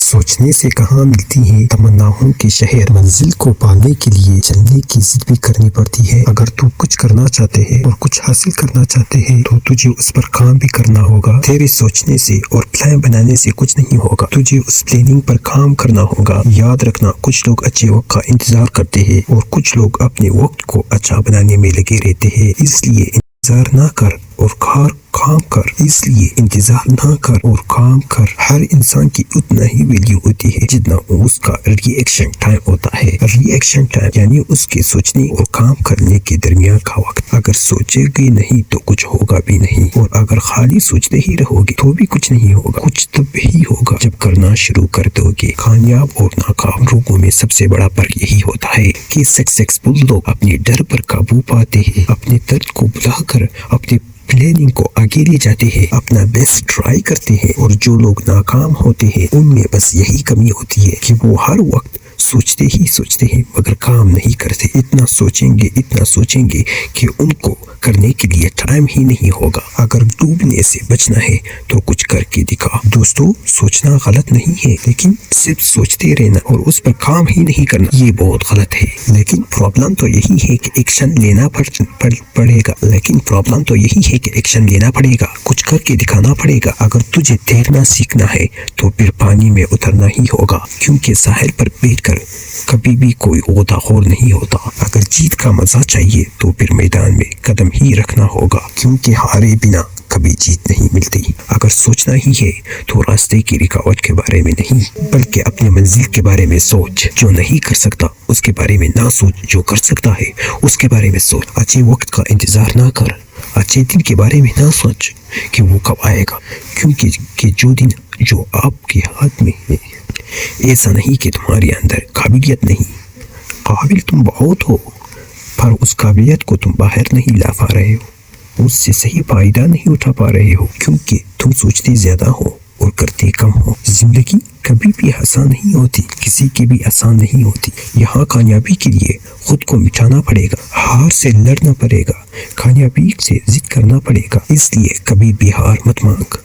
سوچنے سے کہاں ملتی ہیں تمناؤں کے شہر، منزل کو پانے کے لیے چلنے کی ضد بھی کرنی پڑتی ہے۔ اگر تو کچھ کرنا چاہتے ہے اور کچھ حاصل کرنا چاہتے ہیں تو تجھے اس پر کام بھی کرنا ہوگا۔ تیرے سوچنے سے اور پلان بنانے سے کچھ نہیں ہوگا، تجھے اس پلاننگ پر کام کرنا ہوگا۔ یاد رکھنا، کچھ لوگ اچھے وقت کا انتظار کرتے ہیں اور کچھ لوگ اپنے وقت کو اچھا بنانے میں لگے رہتے ہیں۔ اس لیے انتظار نہ کر اور کام کر۔ اس لیے انتظار نہ کر اور کام کر۔ ہر انسان کی اتنا ہی ویلیو ہوتی ہے جتنا اس کا ری ایکشن ٹائم ہوتا ہے۔ ری ایکشن ٹائم یعنی اس کے سوچنے اور کام کرنے کے درمیان کا وقت۔ اگر سوچے گے نہیں تو کچھ ہوگا بھی نہیں، اور اگر خالی سوچتے ہی رہو گے تو بھی کچھ نہیں ہوگا۔ کچھ تب ہی ہوگا جب کرنا شروع کر دو گے۔ کامیاب اور ناکام لوگوں میں سب سے بڑا فرق یہی ہوتا ہے کہ سکسیسفل لوگ اپنے ڈر پر قابو پاتے ہیں، اپنے درد کو بلا کر اپنے پلاننگ کو آگے لے جاتے ہیں، اپنا بیسٹ ٹرائی کرتے ہیں، اور جو لوگ ناکام ہوتے ہیں ان میں بس یہی کمی ہوتی ہے کہ وہ ہر وقت سوچتے ہیں مگر کام نہیں کرتے۔ اتنا سوچیں گے کہ ان کو کرنے کے لیے ٹائم ہی نہیں ہوگا۔ اگر ڈوبنے سے بچنا ہے تو کچھ کر کے دکھا۔ دوستو، سوچنا غلط نہیں ہے، لیکن صرف سوچتے رہنا اور اس پر کام ہی نہیں کرنا یہ بہت غلط ہے۔ لیکن پرابلم تو یہی ہے کہ ایکشن لینا پڑے گا، کچھ کر کے دکھانا پڑے گا۔ اگر تجھے تیرنا سیکھنا ہے تو پھر پانی میں اترنا ہی ہوگا، کیونکہ ساحل پر بیٹھ کر کبھی بھی کوئی غوطہ خور نہیں ہوتا۔ اگر جیت کا مزہ چاہیے تو پھر میدان میں قدم ہی رکھنا ہوگا، کیونکہ ہارے بنا کبھی جیت نہیں ملتی۔ اگر سوچنا ہی ہے تو راستے کی رکاوٹ کے بارے میں نہیں بلکہ اپنی منزل کے بارے میں سوچ۔ جو نہیں کر سکتا اس کے بارے میں نہ سوچ، جو کر سکتا ہے اس کے بارے میں سوچ۔ اچھے وقت کا انتظار نہ کر، اچھے دن کے بارے میں نہ سوچ کہ وہ کب آئے گا، کیونکہ جو دن جو آپ کے ہاتھ میں ہے، ایسا نہیں کہ تمہارے اندر قابلیت نہیں، قابل تم بہت ہو، پر اس قابلیت کو تم باہر نہیں لا پا رہے ہو، اس سے صحیح فائدہ نہیں اٹھا پا رہے ہو، کیونکہ تم سوچتے زیادہ ہو اور کرتے کم ہو۔ زندگی کبھی بھی آسان نہیں ہوتی، کسی کی بھی آسان نہیں ہوتی۔ یہاں کامیابی کے لیے خود کو مٹانا پڑے گا، ہار سے لڑنا پڑے گا، کامیابی سے ضد کرنا پڑے گا۔ اس لیے کبھی بھی ہار مت مانگ۔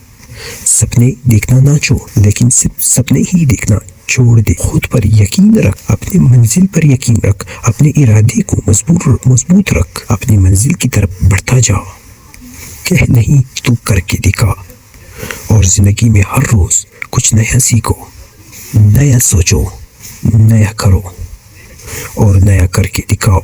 سپنے دیکھنا نہ چھوڑ، لیکن صرف سپنے ہی دیکھنا چھوڑ دے۔ خود پر یقین رکھ، اپنی منزل پر یقین رکھ، اپنے ارادے کو مضبوط رکھ، اپنی منزل کی طرف بڑھتا جا۔ کہ نہیں تو کر کے دکھا، اور زندگی میں ہر روز کچھ نیا سیکھو، نیا سوچو، نیا کرو اور نیا کر کے دکھاؤ۔